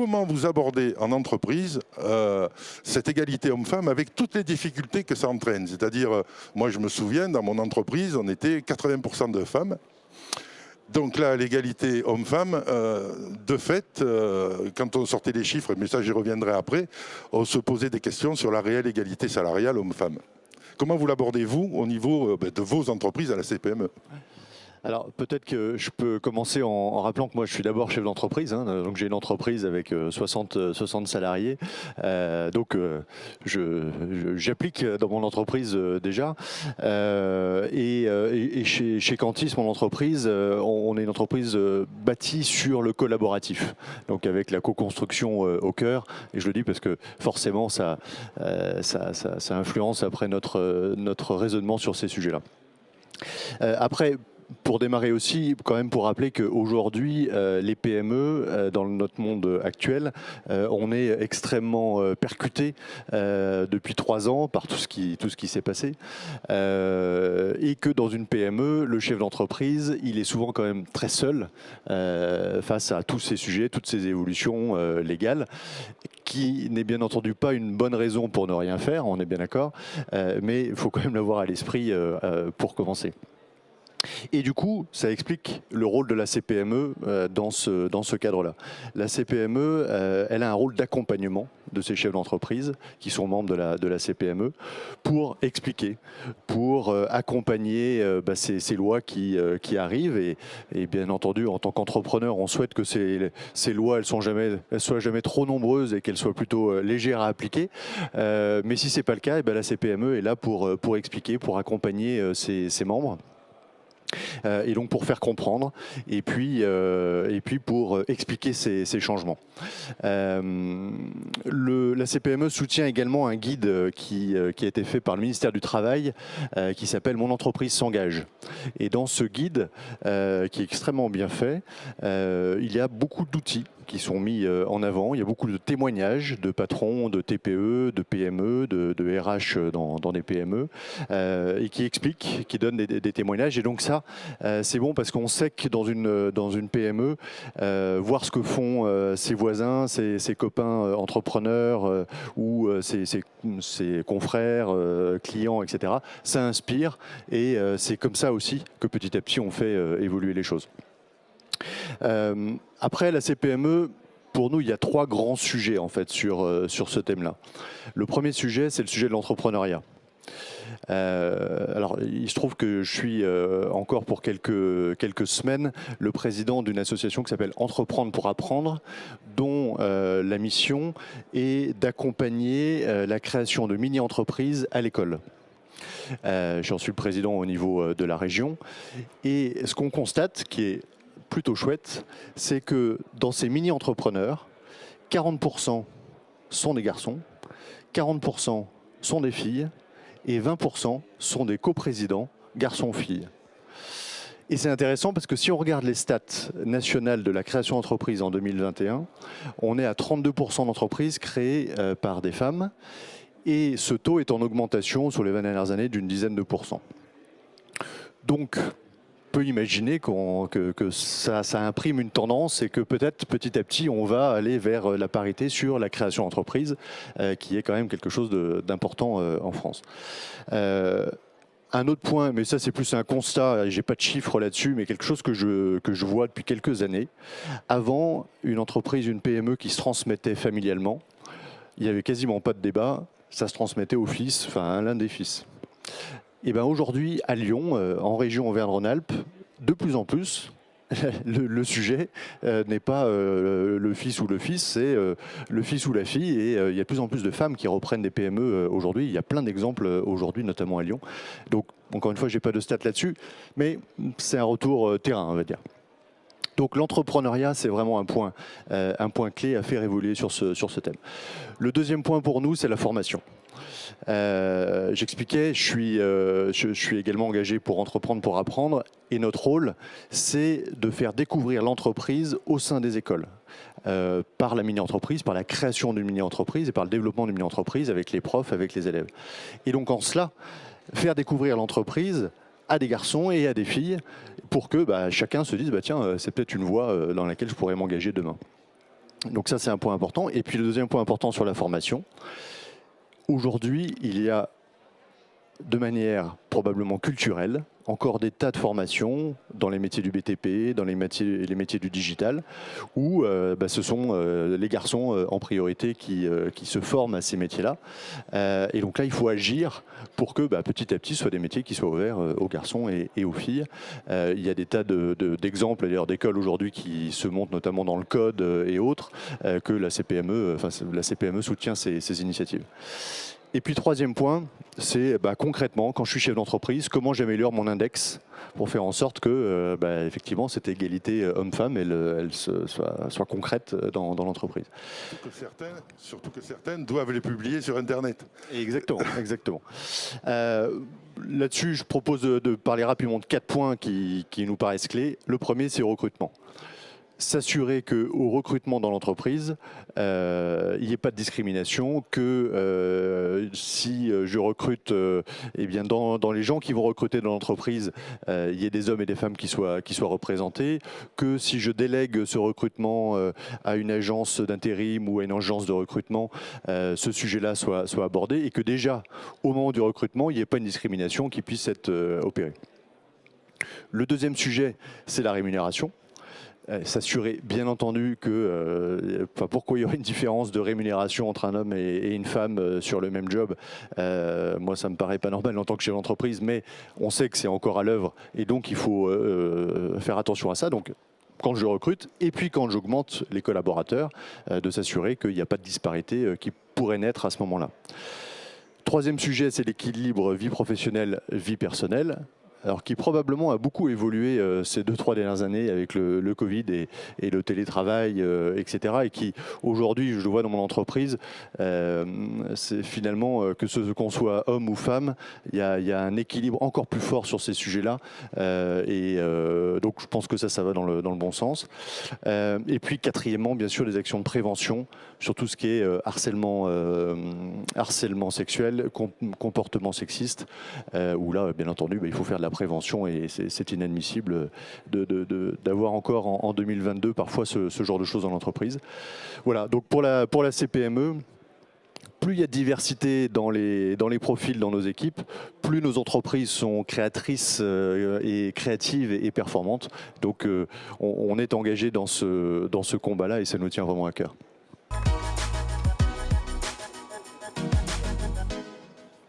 comment vous abordez en entreprise cette égalité homme-femme avec toutes les difficultés que ça entraîne. C'est-à-dire, moi je me souviens, dans mon entreprise, on était 80% de femmes. Donc là, l'égalité homme-femme, de fait, quand on sortait les chiffres, mais ça j'y reviendrai après, on se posait des questions sur la réelle égalité salariale homme-femme. Comment vous l'abordez, vous, au niveau de vos entreprises à la CPME ? Alors peut-être que je peux commencer en rappelant que moi je suis d'abord chef d'entreprise, hein, donc j'ai une entreprise avec 60 salariés, donc j'applique dans mon entreprise déjà, et chez Cantis, mon entreprise, on est une entreprise bâtie sur le collaboratif, donc avec la co-construction au cœur, et je le dis parce que forcément ça influence après notre raisonnement sur ces sujets-là. Après, pour démarrer aussi, quand même pour rappeler qu'aujourd'hui, les PME, dans notre monde actuel, on est extrêmement percuté depuis 3 ans par tout ce qui s'est passé. Et que dans une PME, le chef d'entreprise, il est souvent quand même très seul face à tous ces sujets, toutes ces évolutions légales, qui n'est bien entendu pas une bonne raison pour ne rien faire, on est bien d'accord, mais il faut quand même l'avoir à l'esprit pour commencer. Et du coup, ça explique le rôle de la CPME dans ce cadre-là. La CPME, elle a un rôle d'accompagnement de ces chefs d'entreprise qui sont membres de la CPME pour expliquer, pour accompagner ces lois qui arrivent. Et bien entendu, en tant qu'entrepreneur, on souhaite que ces lois, elles soient jamais trop nombreuses et qu'elles soient plutôt légères à appliquer. Mais si ce n'est pas le cas, la CPME est là pour expliquer, pour accompagner ses membres. Et donc pour faire comprendre et puis pour expliquer ces changements. La CPME soutient également un guide qui a été fait par le ministère du Travail qui s'appelle « Mon entreprise s'engage ». Et dans ce guide, qui est extrêmement bien fait, il y a beaucoup d'outils qui sont mis en avant. Il y a beaucoup de témoignages de patrons, de TPE, de PME, de RH dans des PME, et qui expliquent, qui donnent des témoignages. Et donc ça, c'est bon parce qu'on sait que dans une PME, voir ce que font ses voisins, ses copains entrepreneurs ou ses confrères, clients, etc., ça inspire. Et c'est comme ça aussi que petit à petit, on fait évoluer les choses. Après, la CPME, pour nous, il y a 3 grands sujets en fait sur ce thème-là. Le premier sujet, c'est le sujet de l'entrepreneuriat. Alors, il se trouve que je suis encore pour quelques semaines le président d'une association qui s'appelle Entreprendre pour apprendre, dont la mission est d'accompagner la création de mini-entreprises à l'école. J'en suis le président au niveau de la région. Et ce qu'on constate, qui est plutôt chouette, c'est que dans ces mini-entrepreneurs, 40% sont des garçons, 40% sont des filles et 20% sont des coprésidents garçons-filles. Et c'est intéressant parce que si on regarde les stats nationales de la création d'entreprises en 2021, on est à 32% d'entreprises créées par des femmes et ce taux est en augmentation sur les 20 dernières années d'une dizaine de pourcents. Donc, on peut imaginer que ça imprime une tendance et que peut-être petit à petit on va aller vers la parité sur la création d'entreprise qui est quand même quelque chose d'important en France. Un autre point, mais ça c'est plus un constat, j'ai pas de chiffres là-dessus, mais quelque chose que je vois depuis quelques années. Avant, une entreprise, une PME qui se transmettait familialement, il n'y avait quasiment pas de débat, ça se transmettait au fils, enfin à l'un des fils. Et bien aujourd'hui, à Lyon, en région Auvergne-Rhône-Alpes, de plus en plus, le sujet n'est pas le fils ou le fils, c'est le fils ou la fille. Et il y a de plus en plus de femmes qui reprennent des PME aujourd'hui. Il y a plein d'exemples aujourd'hui, notamment à Lyon. Donc, encore une fois, je n'ai pas de stats là-dessus, mais c'est un retour terrain, on va dire. Donc l'entrepreneuriat, c'est vraiment un point clé à faire évoluer sur ce thème. Le deuxième point pour nous, c'est la formation. J'expliquais, je suis également engagé pour entreprendre, pour apprendre, et notre rôle, c'est de faire découvrir l'entreprise au sein des écoles, par la mini-entreprise, par la création d'une mini-entreprise et par le développement d'une mini-entreprise avec les profs, avec les élèves. Et donc en cela, faire découvrir l'entreprise à des garçons et à des filles pour que chacun se dise tiens, c'est peut-être une voie dans laquelle je pourrais m'engager demain. Donc ça, c'est un point important. Et puis le deuxième point important sur la formation. Aujourd'hui, il y a, de manière probablement culturelle, encore des tas de formations dans les métiers du BTP, dans les métiers du digital, où ce sont les garçons en priorité qui se forment à ces métiers-là. Et donc là, il faut agir pour que petit à petit, ce soient des métiers qui soient ouverts aux garçons et aux filles. Il y a des tas d'exemples, d'ailleurs, d'écoles aujourd'hui qui se montent notamment dans le code et autres, que la CPME soutient ces initiatives. Et puis troisième point, c'est concrètement, quand je suis chef d'entreprise, comment j'améliore mon index pour faire en sorte que effectivement cette égalité homme-femme elle soit concrète dans l'entreprise. Surtout que certaines doivent les publier sur Internet. Exactement, exactement. Là-dessus, je propose de parler rapidement de 4 points qui nous paraissent clés. Le premier, c'est le recrutement. S'assurer qu'au recrutement dans l'entreprise, il n'y ait pas de discrimination, que si je recrute, dans les gens qui vont recruter dans l'entreprise, il y ait des hommes et des femmes qui soient représentés, que si je délègue ce recrutement à une agence d'intérim ou à une agence de recrutement, ce sujet-là soit abordé et que déjà, au moment du recrutement, il n'y ait pas une discrimination qui puisse être opérée. Le deuxième sujet, c'est la rémunération. S'assurer bien entendu que, pourquoi il y aurait une différence de rémunération entre un homme et une femme sur le même job, moi ça me paraît pas normal en tant que chef d'entreprise, mais on sait que c'est encore à l'œuvre et donc il faut faire attention à ça. Donc quand je recrute et puis quand j'augmente les collaborateurs, de s'assurer qu'il n'y a pas de disparité qui pourrait naître à ce moment-là. Troisième sujet, c'est l'équilibre vie professionnelle, vie personnelle. Alors qui probablement a beaucoup évolué ces 2-3 dernières années avec le Covid et le télétravail, etc. Et qui aujourd'hui, je le vois dans mon entreprise, c'est finalement qu'on soit homme ou femme, il y a un équilibre encore plus fort sur ces sujets-là. Donc je pense que ça va dans le bon sens. Et puis quatrièmement, bien sûr, les actions de prévention sur tout ce qui est harcèlement sexuel, comportement sexiste, où là, bien entendu, il faut faire de la prévention et c'est inadmissible d'avoir encore en 2022 parfois ce genre de choses dans l'entreprise. Voilà, donc pour la CPME, plus il y a de diversité dans les profils dans nos équipes, plus nos entreprises sont créatrices et créatives et performantes. Donc on est engagé dans ce combat-là et ça nous tient vraiment à cœur.